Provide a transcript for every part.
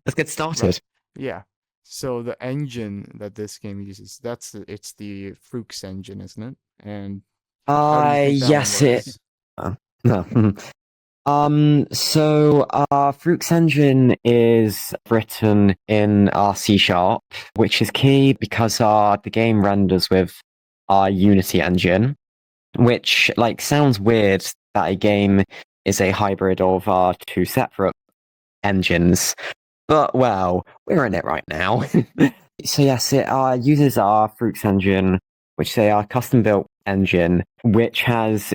Let's get Right. started. Yeah. So the engine that this game uses, it's the Froox engine, isn't it? And how do you think that one Yes, it. works? No. Fruit's engine is written in C Sharp, which is key because the game renders with our Unity engine, which like sounds weird that a game is a hybrid of two separate engines, but well, we're in it right now. So yes, it uses our Fruits engine, which is a custom built engine, which has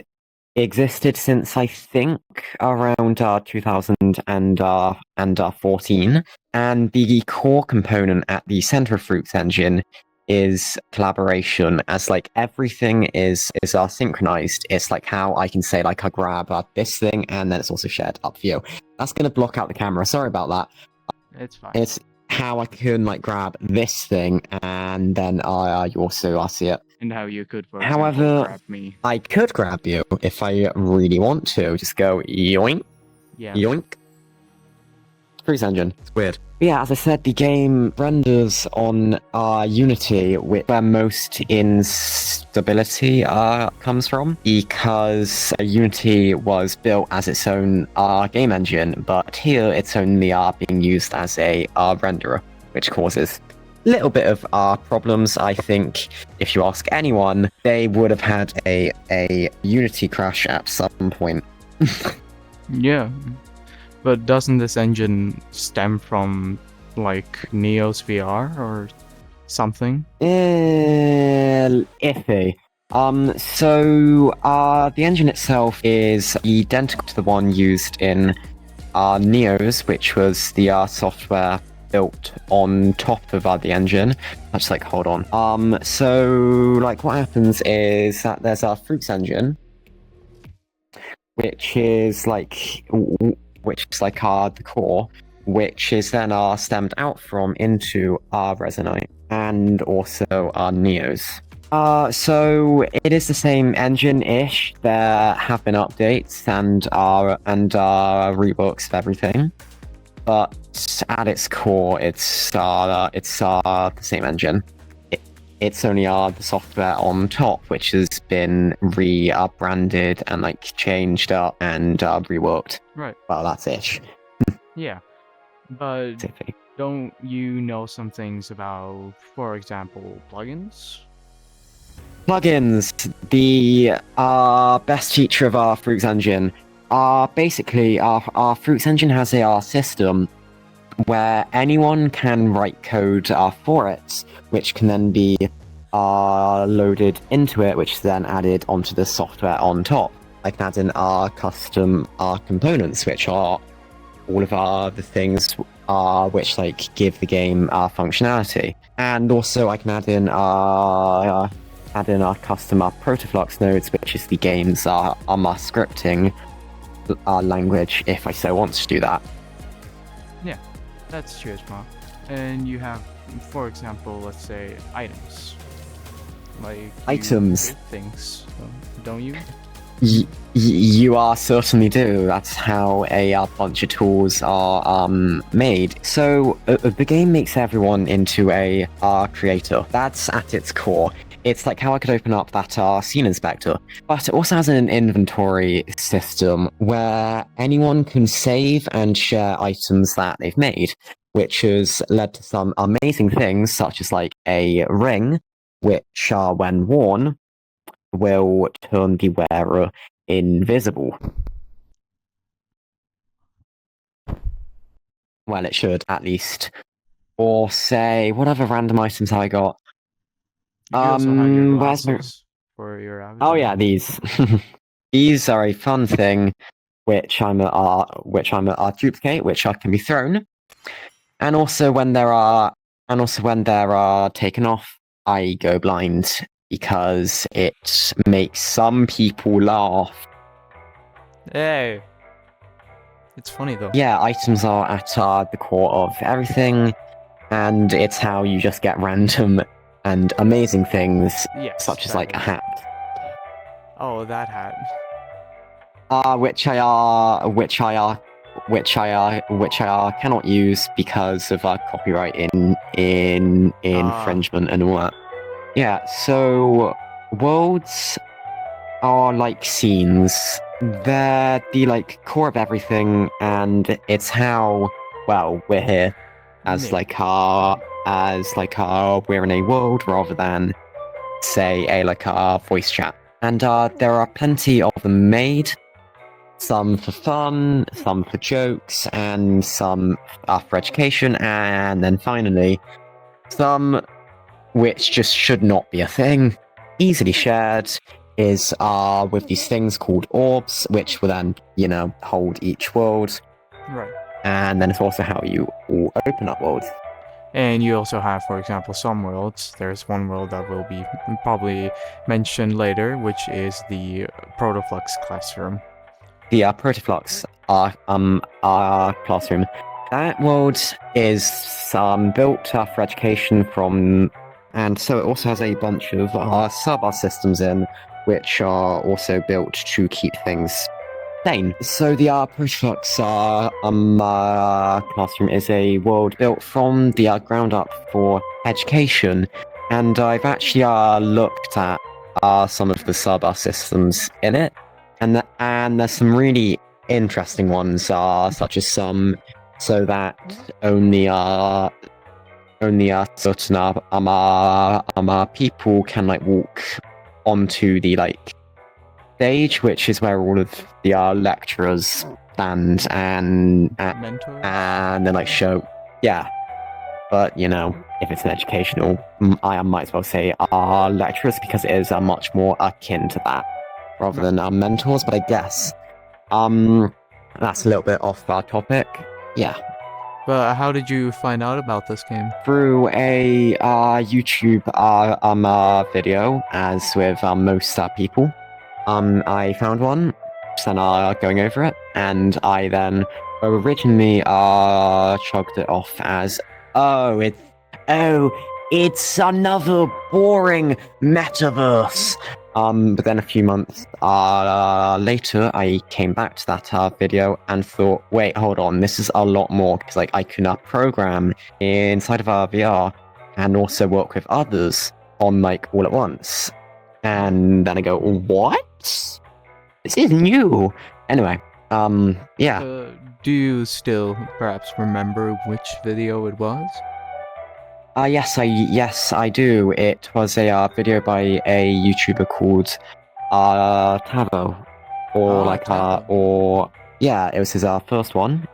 existed since I think around 2014, and the core component at the center of Fruits Engine is collaboration. As like everything is synchronized. It's like how I can say like I grab this thing and then it's also shared up view. That's gonna block out the camera. Sorry about that. It's fine. It's how I can like grab this thing and then you also see it. And how you could, for example, However, grab me. I could grab you if I really want to. Just go yoink, Yeah. yoink. Freeze engine. It's weird. Yeah, as I said, the game renders on Unity, where most instability comes from, because Unity was built as its own game engine, but here it's only being used as a renderer, which causes a little bit of problems. I think if you ask anyone, they would have had a Unity crash at some point. Yeah. But doesn't this engine stem from like Neo's VR or something? Iffy. The engine itself is identical to the one used in Neos, which was the software built on top of the engine. I just like hold on. What happens is that there's our Fruits engine, which is like the core, which is then stemmed out from into our Resonite and also our Neos. So it is the same engine-ish. There have been updates and rebooks of everything, but at its core, it's the same engine. It's only the software on top, which has been rebranded and like changed up and reworked. Right. Well, that's ish. Yeah. But Tiffy. don't you know some things about, for example, plugins? Plugins, the best feature of our Fruits engine. Basically, our Fruits engine has a system where anyone can write code for it, which can then be loaded into it, which is then added onto the software on top. I can add in our custom components, which are all of the things which like give the game functionality, and also I can add in our custom protoflux nodes, which is the game's scripting language, if I so want to do that. Yeah, that's true as well. And you have, for example, let's say items. Like you Items. create things, don't you? You certainly do. That's how a bunch of tools are made. So the game makes everyone into a creator. That's at its core. It's like how I could open up that scene inspector, but it also has an inventory system where anyone can save and share items that they've made, which has led to some amazing things, such as like a ring, which, when worn, will turn the wearer invisible. Well, it should, at least. Or say, whatever random items I got. You also have your Where's my... glasses for your Oh avatar. yeah, these. These are a fun thing, which I'm a duplicate, which can be thrown. And also when they're taken off, I go blind because it makes some people laugh. Hey, it's funny though. Yeah, items are at the core of everything, and it's how you just get random and amazing things, Yes, such as that like a is. hat. Oh, that hat. Which I which I cannot use because of copyright infringement and all that. Yeah, so worlds are like scenes. They're the like core of everything, and it's how we're here as Yeah. we're in a world rather than say a voice chat. And there are plenty of them made. Some for fun, some for jokes, and some for education, and then finally some which just should not be a thing. Easily shared is with these things called orbs, which will then, hold each world. Right. And then it's also how you all open up worlds. And you also have, for example, some worlds. There's one world that will be probably mentioned later, which is the Protoflux classroom. The Protoflux classroom. That world is built for education and so it also has a bunch of sub systems in, which are also built to keep things sane. So the Protoflux classroom is a world built from the ground up for education, and I've actually looked at some of the sub systems in it, and there's some really interesting ones, such as some so that only certain people can like walk onto the like stage, which is where all of the lecturers stand and Mentors? then like show, yeah. But if it's an educational, I might as well say lecturers because it is much more akin to that rather than mentors. But I guess that's a little bit off our topic. Yeah. But how did you find out about this game? Through a YouTube video, as with most people. I found one, then going over it, and I then originally chugged it off as, it's another boring metaverse. But then a few months later, I came back to that video and thought, wait, hold on, this is a lot more, because like I can program inside of our VR and also work with others on like all at once. And then I go, what? This is new. Anyway, yeah. Do you still perhaps remember which video it was? Yes, I do. It was a video by a YouTuber called Tavo, it was his first one,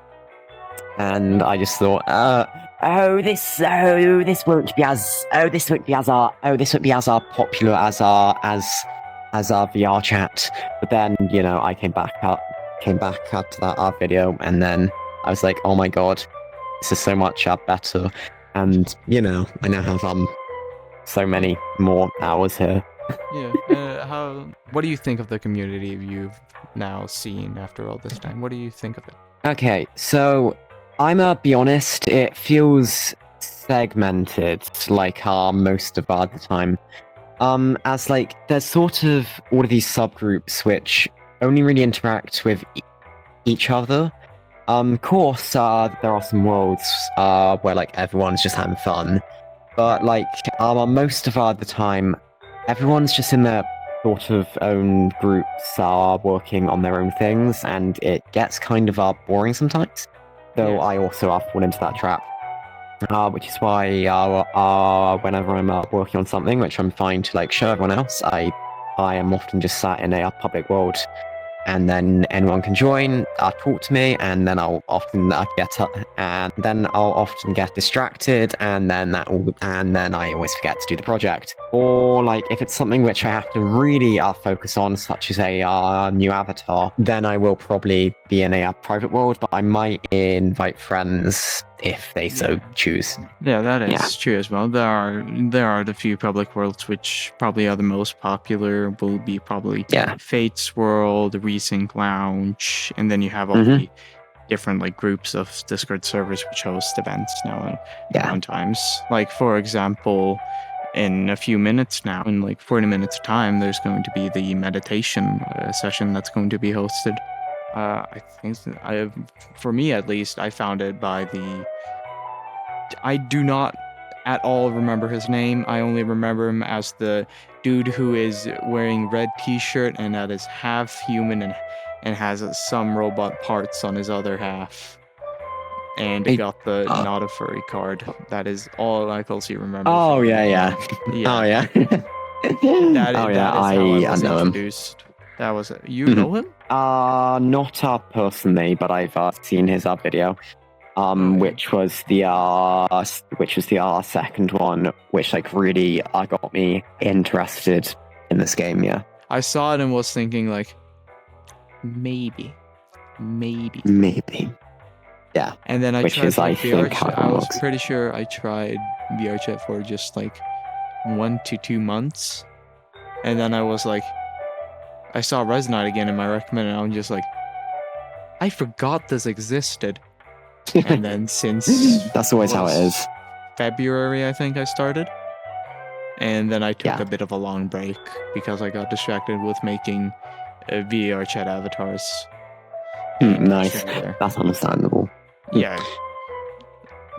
and I just thought, this won't be as popular as our VR chat. But then I came back up to that video, and then I was like, oh my god, this is so much better. And I now have so many more hours here. Yeah. What do you think of the community you've now seen after all this time? What do you think of it? Okay, so I'm be honest, it feels segmented like most of the time. As like there's sort of all of these subgroups which only really interact with each other. Of course, there are some worlds where like everyone's just having fun, but like most of the time, everyone's just in their sort of own groups, working on their own things, and it gets kind of boring sometimes. Though Yeah. I also fall into that trap, which is why whenever I'm working on something which I'm fine to like show everyone else, I am often just sat in a public world. And then anyone can join, talk to me, and then I'll often get distracted, and then I always forget to do the project. Or like if it's something which I have to really focus on, such as a new avatar, then I will probably be in a private world, but I might invite friends if they so choose. Yeah, that is true as well. There are the few public worlds which probably are the most popular. Will be probably Fate's World, Resync Lounge, and then you have all the different like groups of Discord servers which host events now and times. Like for example, in a few minutes now, in like 40 minutes time, there's going to be the meditation session that's going to be hosted. I think for me at least, I found it by I do not at all remember his name. I only remember him as the dude who is wearing red t-shirt and that is half human and has some robot parts on his other half. And he got the not a furry card. That is all I closely remember. Oh yeah. Yeah. Oh yeah. That is how I was know introduced. That was it. You know him? Not personally, but I've seen his video. Which was the second one, which like really got me interested in this game. Yeah, I saw it and was thinking like, maybe. Yeah, and then I which tried is, I think, VR. I was pretty sure I tried VR chat for just like 1 to 2 months, and then I was like, I saw Resonite again in my recommended, and I'm just like, I forgot this existed. And then since that's always how it is. February, I think I started, and then I took a bit of a long break because I got distracted with making VR chat avatars. Nice, that's understandable. Yeah,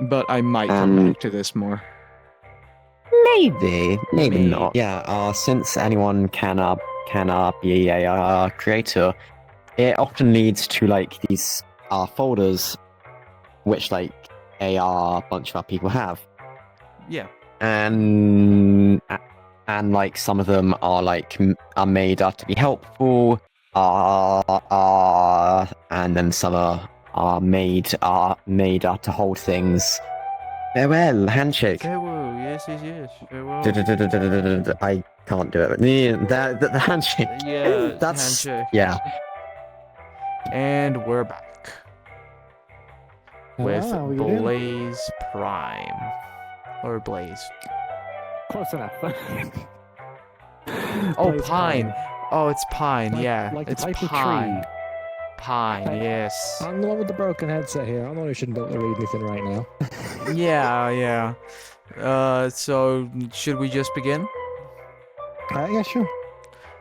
but I might come back to this more. Maybe not. Yeah. Since anyone can be a creator, it often leads to like these folders, which like a bunch of other people have. Yeah. And like some of them are made to be helpful, and then some are made to hold things. Farewell, handshake. Farewell, yes. Farewell. I can't do it. The handshake. Yeah, that's handshake. Yeah. And we're back with Wow, Blaze Prime. Or Blaze. Close enough. Oh, Blaze Pine. Oh, it's Pine. Yeah, like it's the type Pine. of tree. Pine. Yes. I'm the one with the broken headset here. I'm the one who shouldn't be able to read anything right now. Yeah. So should we just begin? Yeah, sure.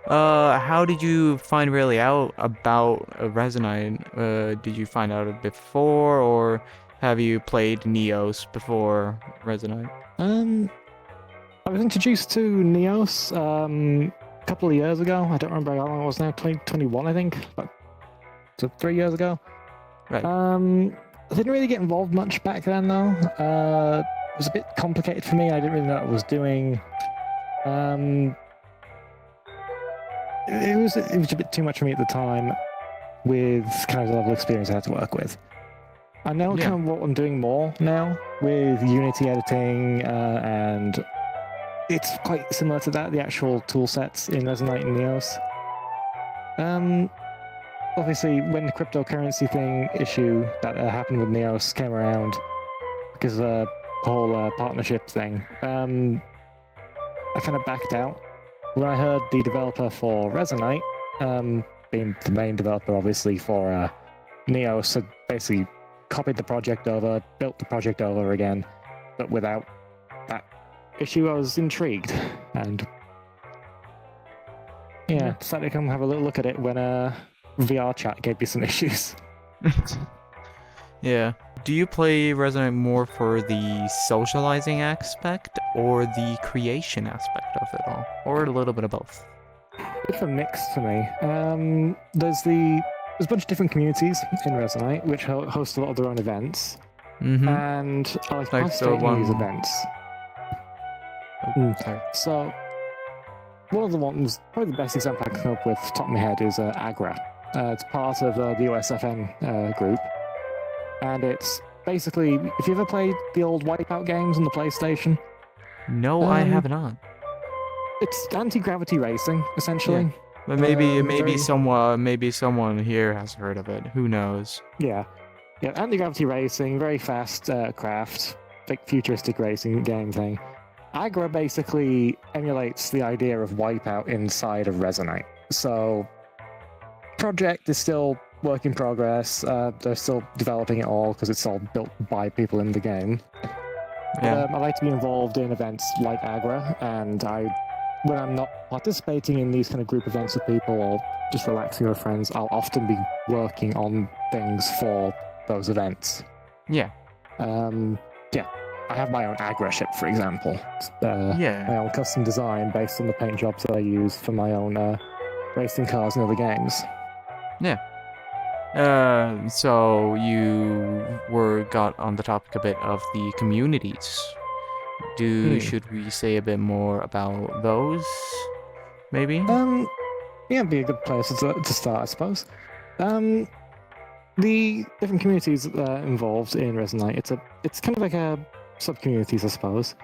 How did you find really out about Resonite? Did you find out before, or have you played Neos before Resonite? I was introduced to Neos a couple of years ago. I don't remember how long it was now. 2021, I think. So 3 years ago. Right. I didn't really get involved much back then, though. It was a bit complicated for me. I didn't really know what I was doing. It was a bit too much for me at the time, with kind of the level of experience I had to work with. I know kind of what I'm doing more now with Unity editing, and it's quite similar to that, the actual tool sets in Resonite and Neos. Obviously, when the cryptocurrency issue that happened with Neos came around, because of the whole partnership thing, I kind of backed out. When I heard the developer for Resonite, being the main developer obviously for Neos, had basically copied the project over, built the project over again, but without that issue, I was intrigued, and decided to come have a little look at it when VR chat gave me some issues. Yeah. Do you play Resonite more for the socializing aspect or the creation aspect of it all? Or a little bit of both? It's a mix for me. There's a bunch of different communities in Resonite which host a lot of their own events. Mm-hmm. And I like Like participating in these events. Sorry. So, one of the ones, probably the best example I can come up with top of my head is Agra. It's part of the OSFN group. And it's basically, if you ever played the old Wipeout games on the PlayStation? No, I have not. It's anti-gravity racing, essentially. Yeah. But maybe someone here has heard of it. Who knows? Yeah, anti-gravity racing, very fast craft, like futuristic racing game thing. Agra basically emulates the idea of Wipeout inside of Resonite. So, project is still work in progress. They're still developing it all because it's all built by people in the game. Yeah. I like to be involved in events like Agra, and I when I'm not participating in these kind of group events with people or just relaxing with friends, I'll often be working on things for those events. Yeah. I have my own aggro ship, for example. My own custom design based on the paint jobs that I use for my own racing cars and other games. So you got on the topic a bit of the communities. Should we say a bit more about those? Maybe. Yeah, it'd be a good place to start, I suppose. The different communities involved in Resonite, it's kind of like a sub-communities, I suppose.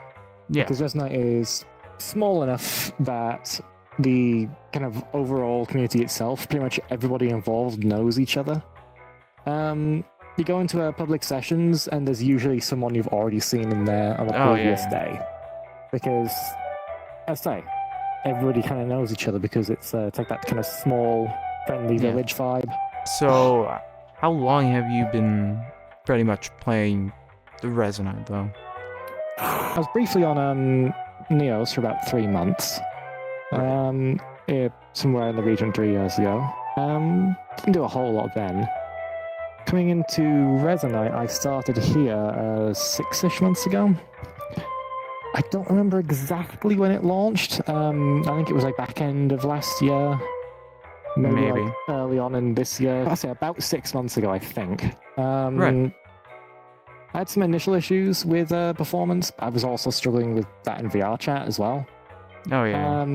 Yeah. Because Resonite is small enough that the kind of overall community itself, pretty much everybody involved knows each other. You go into public sessions, and there's usually someone you've already seen in there on the previous day. Because, as I say, everybody kind of knows each other because it's like that kind of small, friendly village vibe. So, how long have you been pretty much playing the Resonite, though? I was briefly on Neos for about 3 months. Somewhere in the region 3 years ago. Didn't do a whole lot then. Coming into Resonite, I started here 6-ish months ago. I don't remember exactly when it launched. I think it was like back end of last year. Maybe. Like early on in this year. I say about 6 months ago, I think. Right. I had some initial issues with performance. I was also struggling with that in VR chat as well. Oh, yeah.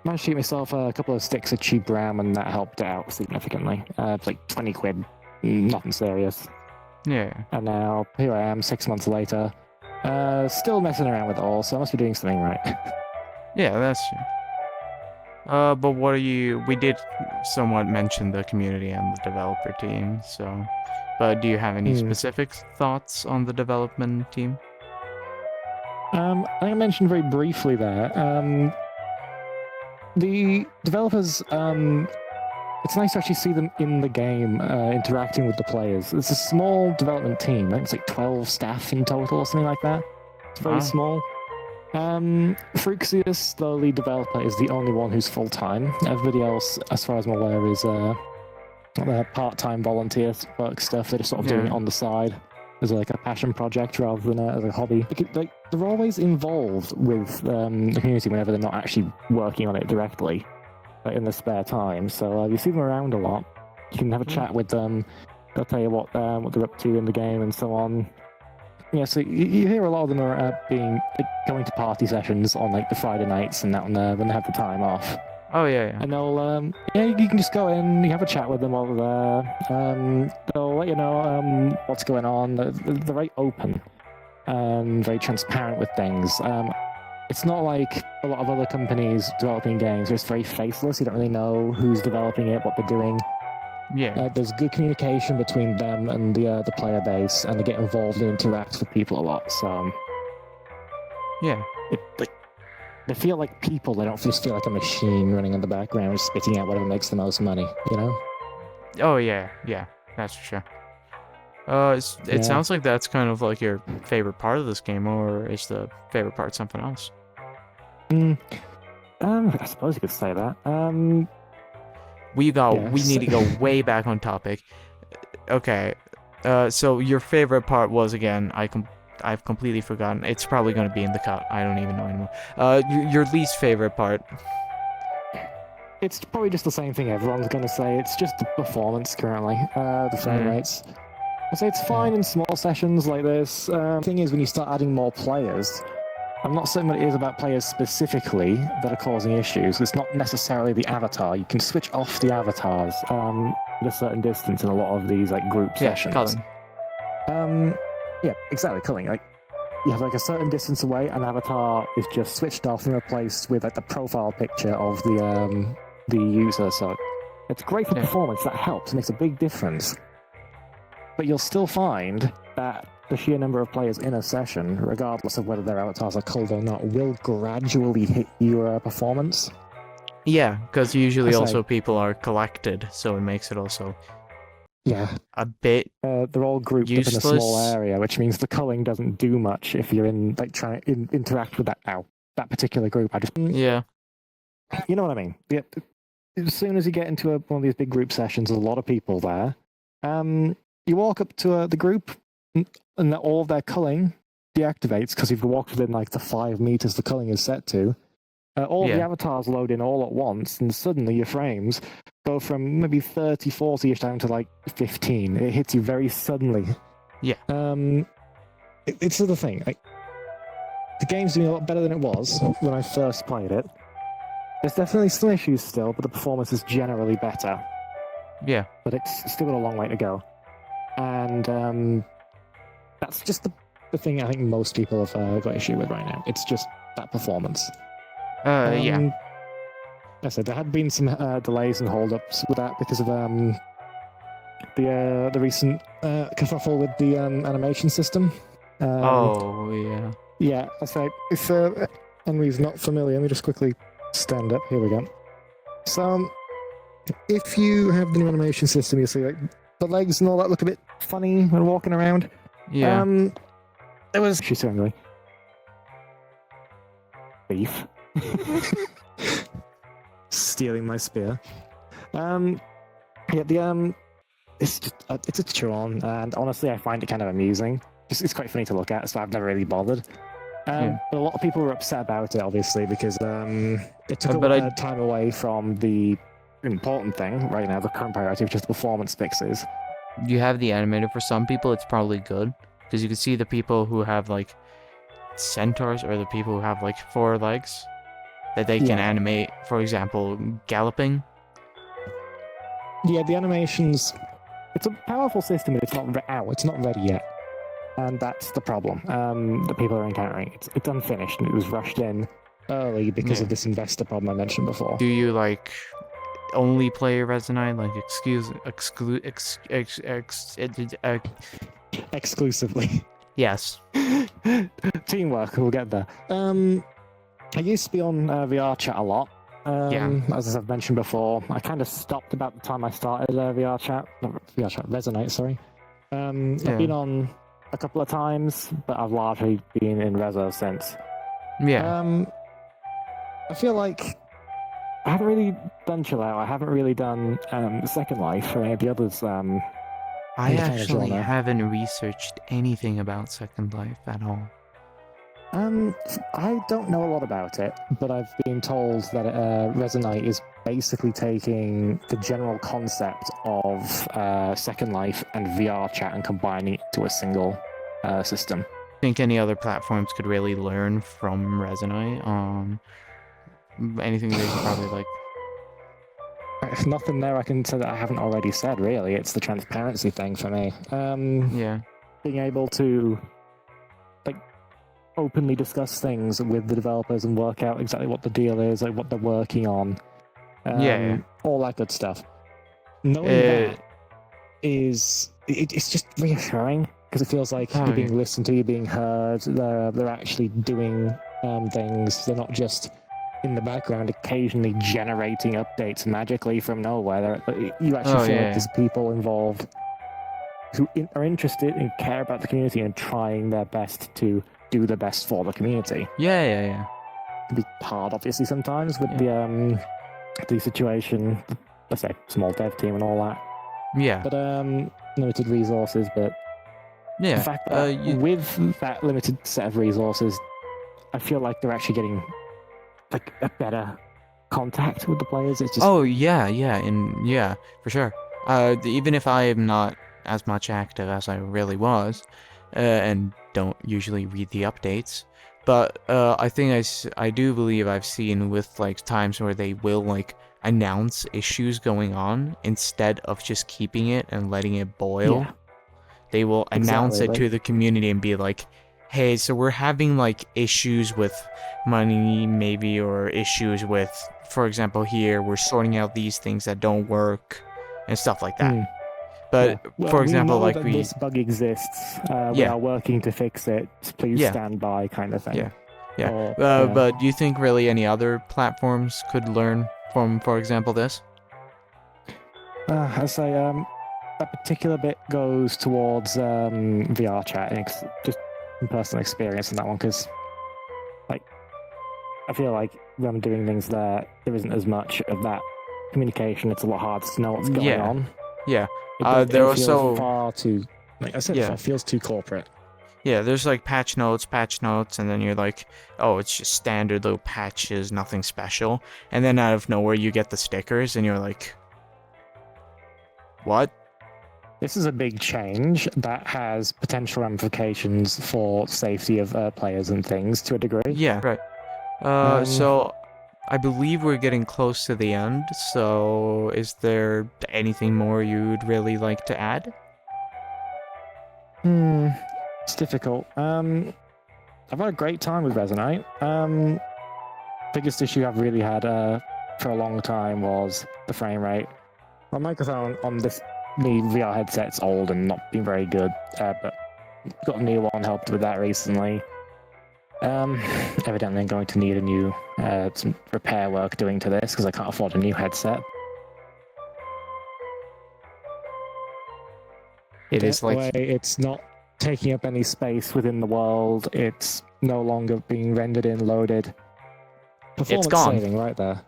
Managed to get myself a couple of sticks of cheap RAM, and that helped out significantly. It's like 20 quid. Nothing serious. Yeah. And now, here I am, 6 months later. Still messing around with it all, so I must be doing something right. Yeah, that's true. But we did somewhat mention the community and the developer team, so... But do you have any specific thoughts on the development team? I think I mentioned very briefly there. The developers, it's nice to actually see them in the game, interacting with the players. It's a small development team. I think it's like 12 staff in total or something like that. It's very small. Fruxius, the lead developer, is the only one who's full-time. Everybody else, as far as I'm aware, is part-time volunteer work stuff. They're just sort of doing it on the side as like a passion project rather than as a hobby. They're always involved with the community whenever they're not actually working on it directly, in their spare time. So you see them around a lot. You can have a chat with them. They'll tell you what they're up to in the game and so on. Yeah, so you hear a lot of them are going to party sessions on like the Friday nights and that when they have the time off. Oh yeah. And they'll you can just go in, you have a chat with them over there. They'll let you know what's going on. They're very open and very transparent with things. It's not like a lot of other companies developing games. It's very faceless. You don't really know who's developing it, what they're doing. Yeah. There's good communication between them and the player base, and they get involved and interact with people a lot. So yeah, they feel like people. They don't just feel like a machine running in the background, spitting out whatever makes the most money. You know? Oh yeah, that's for sure. It sounds like that's kind of like your favorite part of this game, or is the favorite part something else? I suppose you could say that. We need to go way back on topic. Okay, so your favorite part was, again, I've completely forgotten. It's probably going to be in the cut. I don't even know anymore. Your least favorite part? It's probably just the same thing everyone's going to say. It's just the performance currently, the frame rates. I'd say it's fine in small sessions like this. The thing is, when you start adding more players, I'm not saying what it is about players specifically that are causing issues. It's not necessarily the avatar. You can switch off the avatars at a certain distance in a lot of these like group sessions. Culling. Yeah, exactly, culling. Like you have like a certain distance away, an avatar is just switched off and replaced with like the profile picture of the user. So it's great for performance. That helps. It makes a big difference. But you'll still find that the sheer number of players in a session, regardless of whether their avatars are culled or not, will gradually hit your performance. Yeah, because usually people are collected, so it makes it also a bit they're all grouped useless. Up in a small area, which means the culling doesn't do much if you're in like trying to interact with that. Ow. that particular group. I just Yeah. You know what I mean? Yeah. As soon as you get into one of these big group sessions, there's a lot of people there. You walk up to the group, and all of their culling deactivates because you've walked within like the 5 meters the culling is set to. All the avatars load in all at once, and suddenly your frames go from maybe 30, 40-ish down to like 15. It hits you very suddenly. Yeah. It's the thing. Like, the game's doing a lot better than it was when I first played it. There's definitely some issues still, but the performance is generally better. Yeah. But it's still got a long way to go. And that's just the thing I think most people have got issue with right now. It's just that performance. Yeah. Like I said, there had been some delays and holdups with that because of the recent kerfuffle with the animation system. Yeah. Yeah, so if Henry's not familiar, let me just quickly stand up. Here we go. So, if you have the new animation system, you'll see like the legs and all that look a bit funny when walking around. Yeah. There was she's angry. Thief. Stealing my spear. Yeah, it's just, it's a Tron, and honestly, I find it kind of amusing. It's quite funny to look at, so I've never really bothered. But a lot of people were upset about it, obviously, because it took a lot of time away from the important thing right now, the current priority, which is the performance fixes. You have the animator. For some people, it's probably good, because you can see the people who have, like, centaurs, or the people who have, like, 4 legs, that they can animate, for example, galloping. Yeah, the animations... It's a powerful system, but it's not out. It's not ready yet. And that's the problem that people are encountering. It's unfinished, and it was rushed in early because of this investor problem I mentioned before. Do you, like, only play Resonite? Like, exclusively. Yes. Teamwork, we'll get there. I used to be on VR chat a lot. As I've mentioned before, I kind of stopped about the time I started Resonate, sorry. I've been on a couple of times, but I've largely been in Rezo since. Yeah. I feel like I haven't really done Chill Out. I haven't really done Second Life or any of the others. I actually haven't researched anything about Second Life at all. I don't know a lot about it, but I've been told that Resonite is basically taking the general concept of Second Life and VR chat and combining it to a single system. I think any other platforms could really learn from Resonite. Anything they could probably like. There's nothing there I can say that I haven't already said, really. It's the transparency thing for me. Being able to openly discuss things with the developers and work out exactly what the deal is, like what they're working on. All that good stuff. Knowing that is... It's just reassuring, because it feels like you're being listened to, you're being heard, they're actually doing things. They're not just in the background occasionally generating updates magically from nowhere. You actually feel like there's people involved who are interested and care about the community and trying their best to do the best for the community. Yeah. It can be hard, obviously, sometimes with the situation. Let's say small dev team and all that. Yeah. But limited resources. But the fact that with that limited set of resources, I feel like they're actually getting like a better contact with the players. It's just for sure. Even if I am not as much active as I really was, and don't usually read the updates, but I think I do believe I've seen with like times where they will like announce issues going on instead of just keeping it and letting it boil. They will announce it to the community and be like, hey, so we're having like issues with money maybe, or issues with, for example, here we're sorting out these things that don't work and stuff like that. But for example, we know that this bug exists. We are working to fix it. Please stand by, kind of thing. But do you think really any other platforms could learn from, for example, this? I say that particular bit goes towards VR chat, and just personal experience in that one, because like I feel like when I'm doing things there isn't as much of that communication. It's a lot harder to know what's going on. Yeah. It there feels also far too, like I said, Yeah. it feels too corporate. Yeah, there's like patch notes, and then you're like, oh, it's just standard little patches, nothing special. And then out of nowhere, you get the stickers, and you're like, what? This is a big change that has potential ramifications for safety of players and things to a degree. Yeah, right. So I believe we're getting close to the end. So is there anything more you'd really like to add? It's difficult. I've had a great time with Resonate. Biggest issue I've really had for a long time was the frame rate. My microphone on the VR headset's old and not been very good, but got a new one, helped with that recently. Evidently I'm going to need a new some repair work doing to this because I can't afford a new headset. It's not taking up any space within the world. It's no longer being rendered in, loaded. Performance It's gone. saving right there.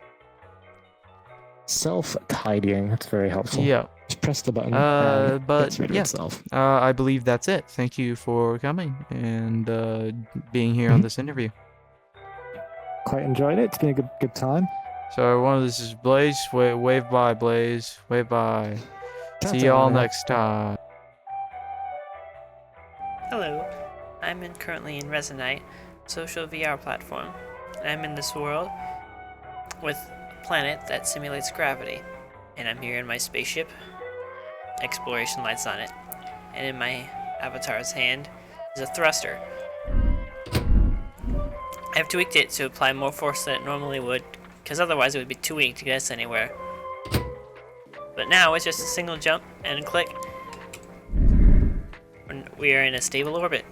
Self-tidying, that's very helpful. Yeah. Just press the button but it's rid of yeah. itself. I believe that's it. Thank you for coming and being here on this interview. Quite enjoyed it. It's been a good time. So everyone, this is Blaze. Wave bye, Blaze. Wave bye. See y'all next time. Hello, I'm currently in Resonite, social VR platform. I'm in this world with a planet that simulates gravity, and I'm here in my spaceship. Exploration lights on it, and in my avatar's hand is a thruster. I've tweaked it to apply more force than it normally would, because otherwise it would be too weak to get us anywhere. But now it's just a single jump and a click. We are in a stable orbit.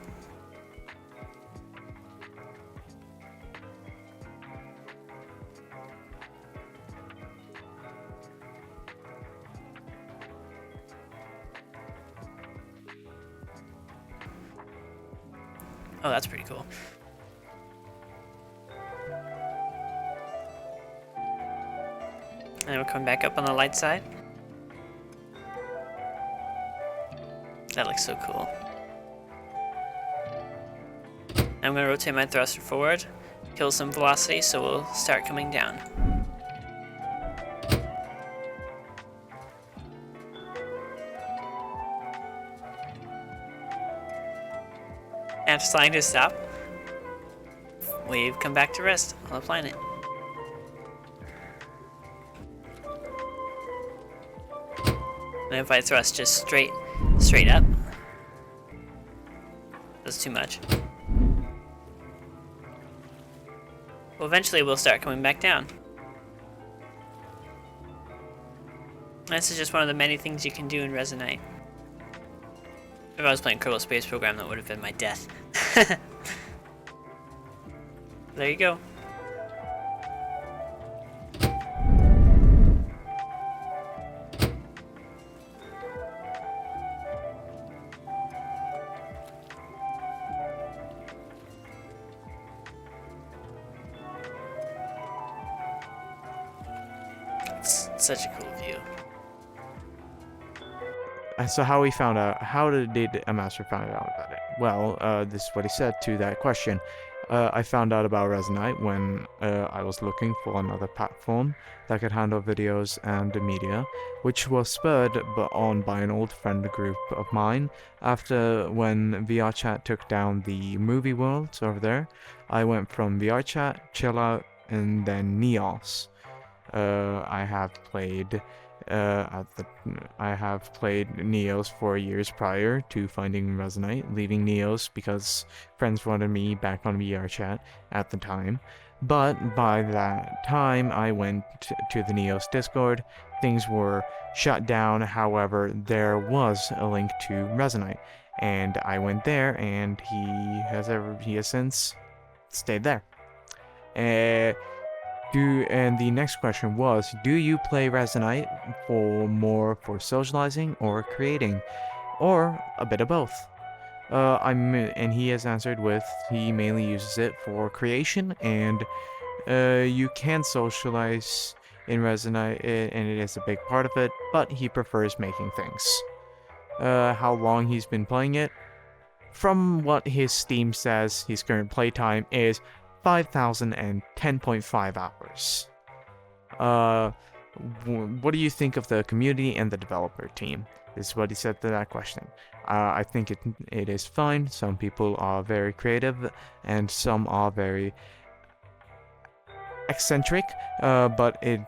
Oh, that's pretty cool. And we'll come back up on the light side. That looks so cool. I'm going to rotate my thruster forward, kill some velocity, so we'll start coming down. After sliding to stop, we've come back to rest on the planet. And if I thrust just straight up, that's too much. Well, eventually we'll start coming back down. This is just one of the many things you can do in Resonate. If I was playing Kerbal Space Program, that would have been my death. There you go. It's such a cool view. So how did a master find out about it? Well, this is what he said to that question. I found out about Resonite when I was looking for another platform that could handle videos and media, which was spurred on by an old friend group of mine. After when VRChat took down the movie worlds over there, I went from VRChat, Chill Out, and then Neos. I have played Neos for years prior to finding Resonite, leaving Neos because friends wanted me back on VRChat at the time. But by that time, I went to the Neos Discord. Things were shut down. However, there was a link to Resonite, and I went there, and he has since stayed there. And the next question was, do you play Resonite for socializing or creating, or a bit of both? And he has answered with he mainly uses it for creation and You can socialize in Resonite, and it is a big part of it, but he prefers making things. How long he's been playing it? From what his Steam says, his current playtime is 5,010.5 hours. What do you think of the community and the developer team? This is what he said to that question. I think it is fine. Some people are very creative, and some are very eccentric, but it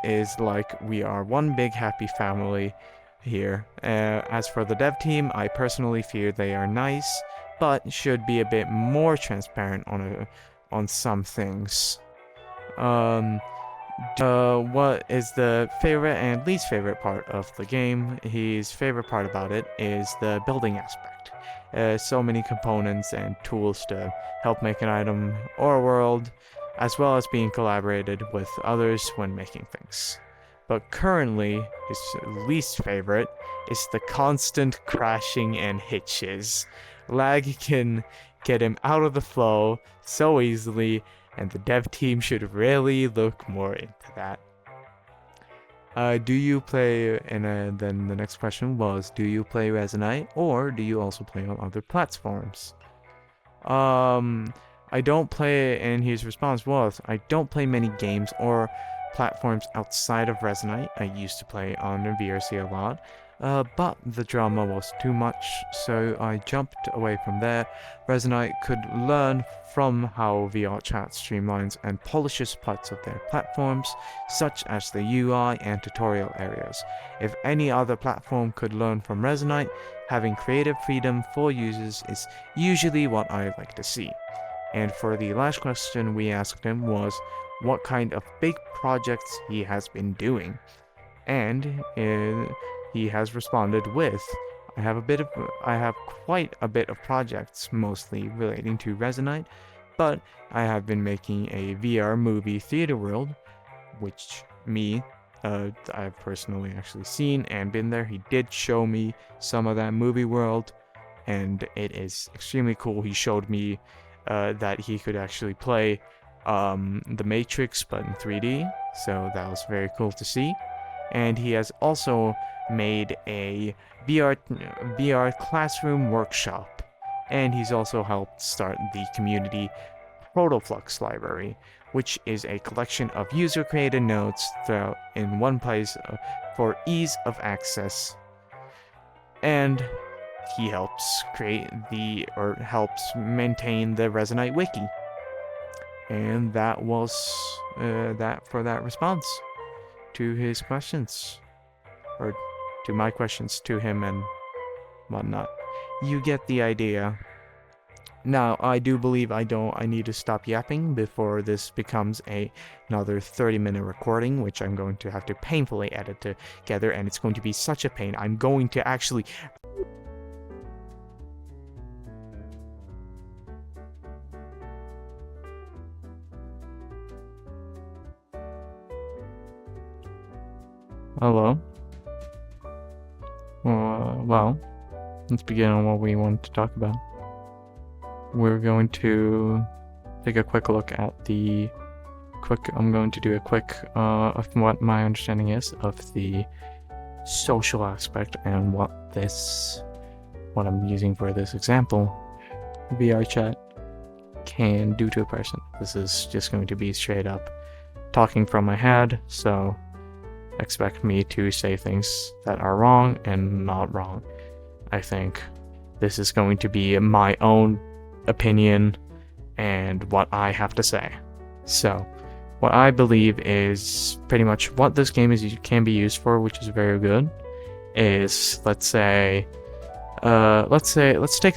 is like we are one big happy family here. As for the dev team, I personally fear they are nice, but should be a bit more transparent on some things. What is the favorite and least favorite part of the game? His favorite part about it is the building aspect. So many components and tools to help make an item or a world, as well as being collaborated with others when making things. But currently, his least favorite is the constant crashing and hitches. Lag can get him out of the flow so easily, and the dev team should really look more into that. Do you play, and then the next question was, do you play Resonite, or do you also play on other platforms? I don't play, and his response was, I don't play many games or platforms outside of Resonite. I used to play on VRC a lot, but the drama was too much, so I jumped away from there. Resonite could learn from how VR Chat streamlines and polishes parts of their platforms, such as the UI and tutorial areas. If any other platform could learn from Resonite, having creative freedom for users is usually what I like to see. And for the last question we asked him was what kind of big projects he has been doing. And he has responded with, I have quite a bit of projects, mostly relating to Resonite, but I have been making a VR movie theater world, which I've personally actually seen and been there. He did show me some of that movie world, and it is extremely cool. He showed me that he could actually play The Matrix, but in 3D, so that was very cool to see. And he has also made a VR classroom workshop, and he's also helped start the community Protoflux library, which is a collection of user-created nodes throughout in one place for ease of access. And he helps helps maintain the Resonite wiki. And that was that for that response to his questions, or to my questions to him and whatnot. You get the idea. Now, I do believe I need to stop yapping before this becomes another 30-minute recording, which I'm going to have to painfully edit together, and it's going to be such a pain. I'm going to actually... Hello? Well, let's begin on what we want to talk about. We're going to take a quick look at I'm going to do a quick of what my understanding is of the social aspect and what I'm using for this example, VR chat, can do to a person. This is just going to be straight up talking from my head, so expect me to say things that are wrong and not wrong. I think this is going to be my own opinion and what I have to say. So, what I believe is pretty much what this game can be used for, which is very good, is let's take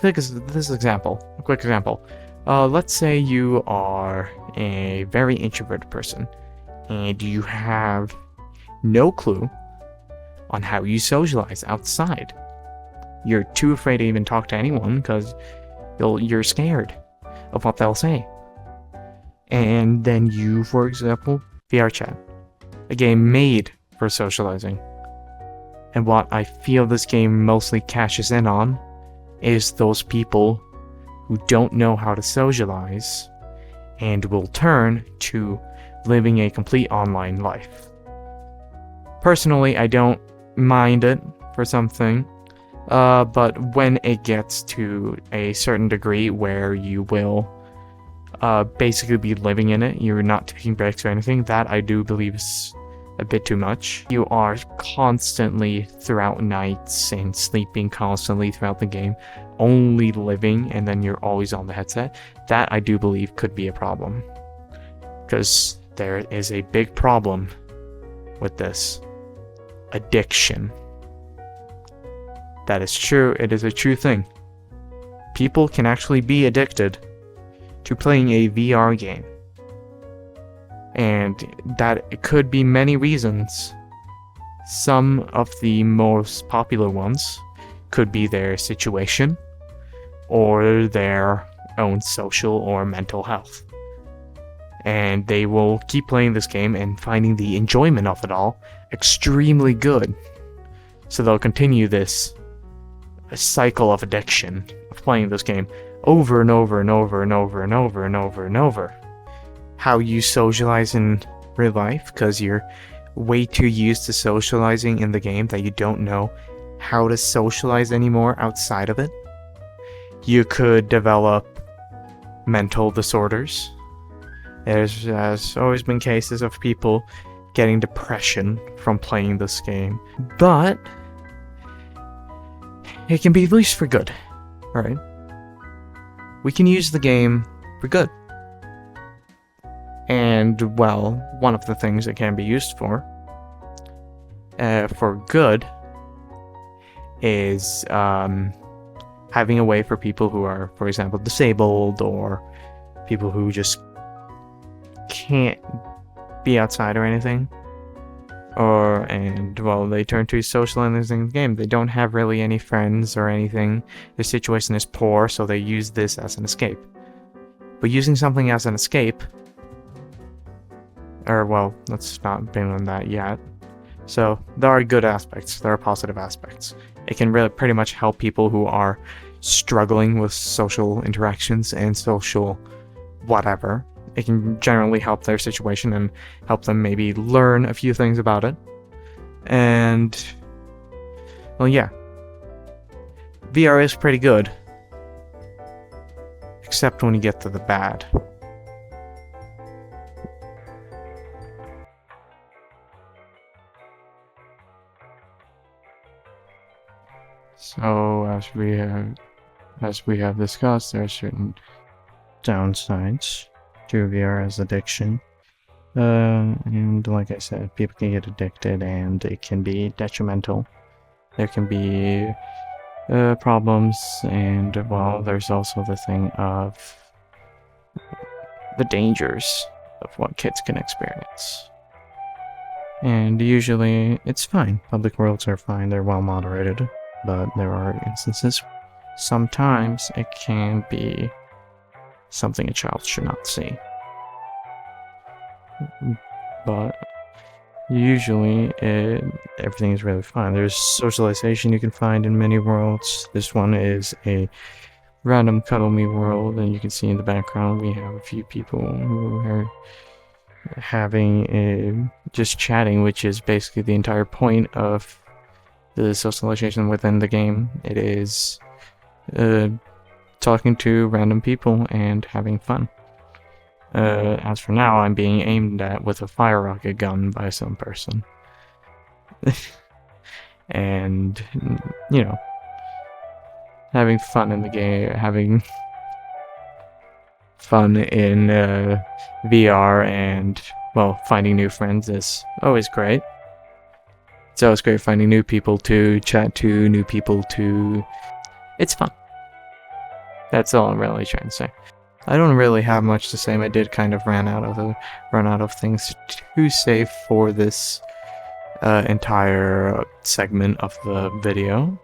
this example, a quick example. Let's say you are a very introverted person and you have no clue on how you socialize outside. You're too afraid to even talk to anyone because you're scared of what they'll say. And then you, for example, VR Chat, a game made for socializing. And what I feel this game mostly cashes in on is those people who don't know how to socialize and will turn to living a complete online life. Personally, I don't mind it for something, but when it gets to a certain degree where you will basically be living in it, you're not taking breaks or anything, that I do believe is a bit too much. You are constantly throughout nights and sleeping constantly throughout the game, only living, and then you're always on the headset. That I do believe could be a problem, because there is a big problem with this addiction. That is true. It is a true thing. People can actually be addicted to playing a VR game. And that it could be many reasons. Some of the most popular ones could be their situation or their own social or mental health. And they will keep playing this game and finding the enjoyment of it all extremely good. So they'll continue this cycle of addiction of playing this game over and over and over and over and over and over and over. How you socialize in real life, because you're way too used to socializing in the game that you don't know how to socialize anymore outside of it. You could develop mental disorders. There's always been cases of people getting depression from playing this game, but it can be used for good, alright? We can use the game for good. And, well, one of the things it can be used for good, is having a way for people who are, for example, disabled, or people who just can't be outside or anything. They turn to socializing the game. They don't have really any friends or anything. Their situation is poor, so they use this as an escape. But using something as an escape, let's not blame on that yet. So there are good aspects, there are positive aspects. It can really pretty much help people who are struggling with social interactions and social whatever. It can generally help their situation and help them maybe learn a few things about it. And, well, yeah. VR is pretty good. Except when you get to the bad. So, as we have discussed, there are certain downsides to VR as addiction. And like I said, people can get addicted and it can be detrimental. There can be problems, and, well, there's also the thing of the dangers of what kids can experience. And usually it's fine. Public worlds are fine, they're well moderated. But there are instances, sometimes it can be something a child should not see. But usually everything is really fine. There's socialization you can find in many worlds. This one is a random Cuddle Me world, and you can see in the background we have a few people who are having just chatting, which is basically the entire point of the socialization within the game. It is talking to random people and having fun. As for now, I'm being aimed at with a fire rocket gun by some person. And, you know, having fun in the game, having fun in VR, and, well, finding new friends is always great. It's always great finding new people to chat to, new people to... It's fun. That's all I'm really trying to say. I don't really have much to say. I did kind of run out of things to say for this entire segment of the video.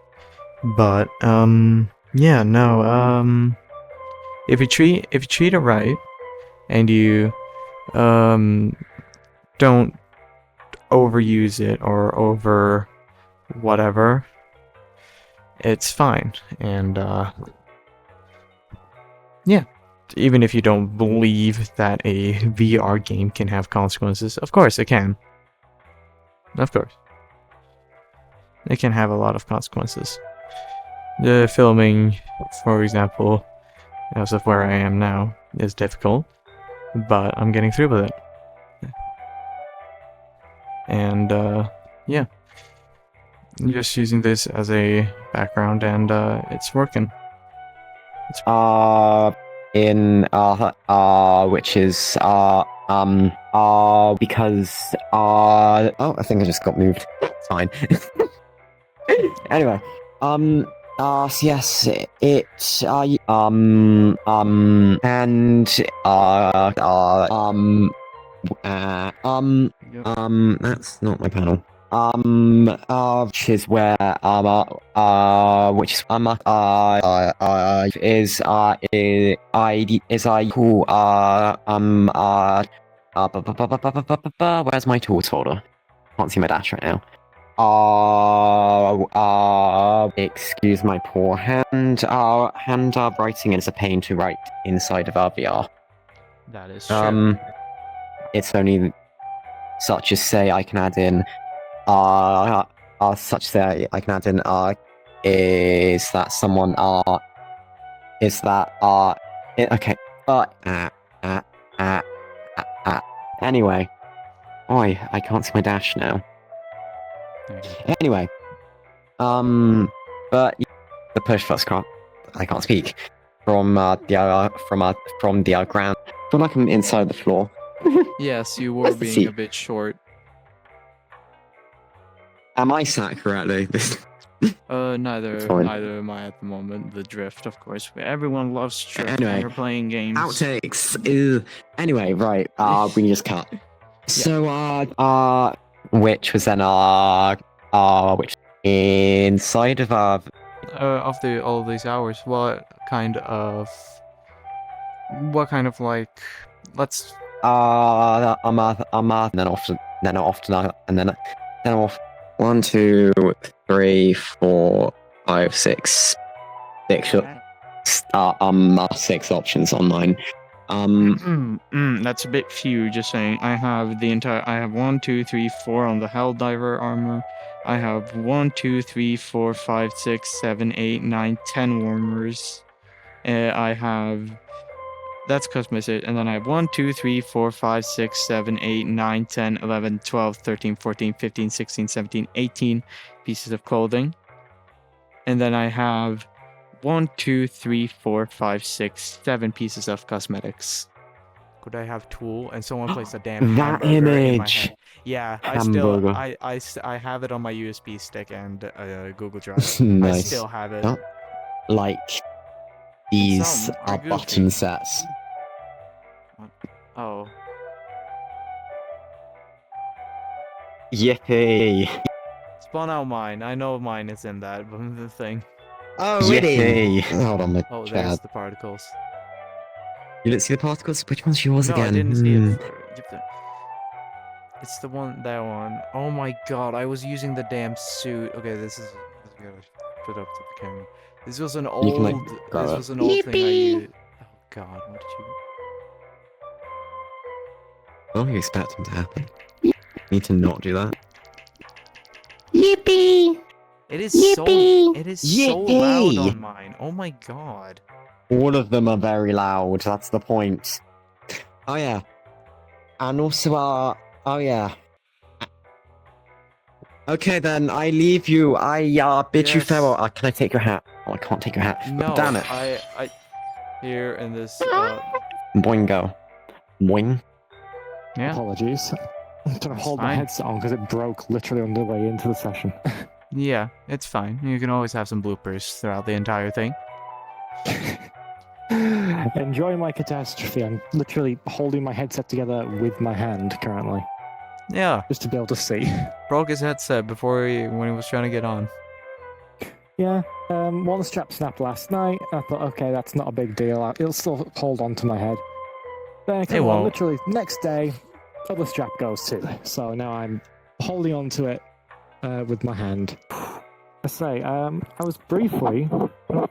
But yeah, no. If you treat it right, and you don't overuse it or over whatever, it's fine. And yeah, even if you don't believe that a VR game can have consequences, of course it can. Of course. It can have a lot of consequences. The filming, for example, as of where I am now, is difficult, but I'm getting through with it. And, yeah. I'm just using this as a background, and it's working. Which is because oh, I think I just got moved. It's fine. Anyway, so yes, that's not my panel. Which is where which is cool where's my tools folder? Can't see my dash right now. Excuse my poor hand. Writing is a pain to write inside of our VR. That is true. It's only such as say I can add in is that someone okay anyway. Oi, I can't see my dash now. Anyway, but the push first I can't speak from the ground. I feel like I'm inside the floor. Yes, you were Where's the being seat? a bit short. Am I sat correctly? Neither fine. am I at the moment. The drift, of course. Everyone loves drift Anyway, when you're playing games. Outtakes. Anyway, right. We can just cut. So, which was then which inside of After all these hours, what kind of like, let's and then off 1, 2, 3, 4, 5, 6 6 options on mine. That's a bit few, just saying. I have 1, 2, 3, 4 on the Helldiver armor. I have 1, 2, 3, 4, 5, 6, 7, 8, 9, 10 warmers. I have, that's customized, and then I have 1, 2, 3, 4, 5, 6, 7, 8, 9, 10, 11, 12, 13, 14, 15, 16, 17, 18 pieces of clothing. And then I have 1, 2, 3, 4, 5, 6, 7 pieces of cosmetics. Could I have tool? And someone placed a damn That hamburger in my image. head. Yeah, Hamburger. I have it on my USB stick and Google Drive. Nice. I still have it. Oh, like these Some are are goofy. button sets. Oh. Yippee! Spawn out mine. I know mine is in that the thing. Oh, yippee! Hold on, my Oh, chat. there's the particles. You didn't see the particles? Which one's yours No, again? I didn't see it. It's the one, that one. Oh my god, I was using the damn suit. Okay, this is gotta put up to the camera. This was an old. You can, like, grab this it. was an old thing I used. Oh god, what did you? What are you expecting to happen? Need to not do that. Yippee! It is Yippee! so. It is so loud Yippee! on mine. Oh my god. All of them are very loud. That's the point. Oh yeah, and also oh yeah. Okay then, I leave you. I bid you Yes. farewell. Can I take your hat? Oh, I can't take your hat. No. Damn it. I. Here in this. Boingo. Boing. Yeah. Apologies. I'm trying to hold my fine. headset on because it broke literally on the way into the session. Yeah, it's fine. You can always have some bloopers throughout the entire thing. Enjoy my catastrophe. I'm literally holding my headset together with my hand currently, Yeah. just to be able to see. Broke his headset when he was trying to get on. Yeah, one strap snapped last night. I thought, okay, that's not a big deal. It'll still hold on to my head. Then It won't. literally next day, other strap goes too. So now I'm holding on to it with my hand. I say, I was briefly,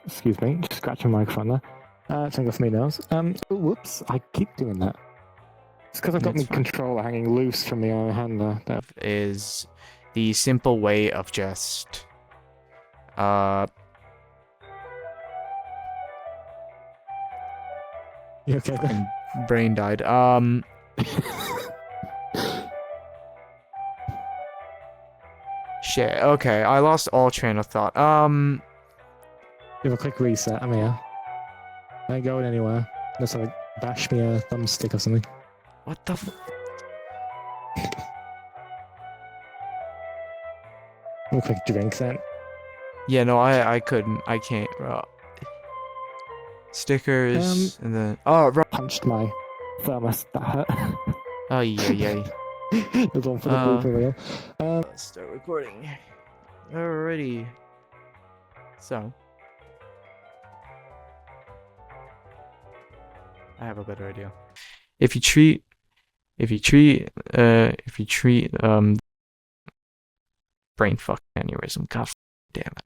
excuse me, just scratching my microphone there. Tango for me now. Whoops, I keep doing that. It's because I've got my That's fine. controller hanging loose from the hand there. That- Is the simple way of just You okay then? brain died. Shit. Okay, I lost all train of thought. Give a quick reset, I'm here. I ain't going anywhere. Unless I bash me a thumbstick or something. What the f- Have a quick drink then. Yeah, no, I couldn't. I can't. Stickers and then right. Punched my thermos, that hurt. Oh yeah. There's one for the blooper reel. Let's start recording. Alrighty. So, I have a better idea. If you treat brain fuck aneurysm, god damn it.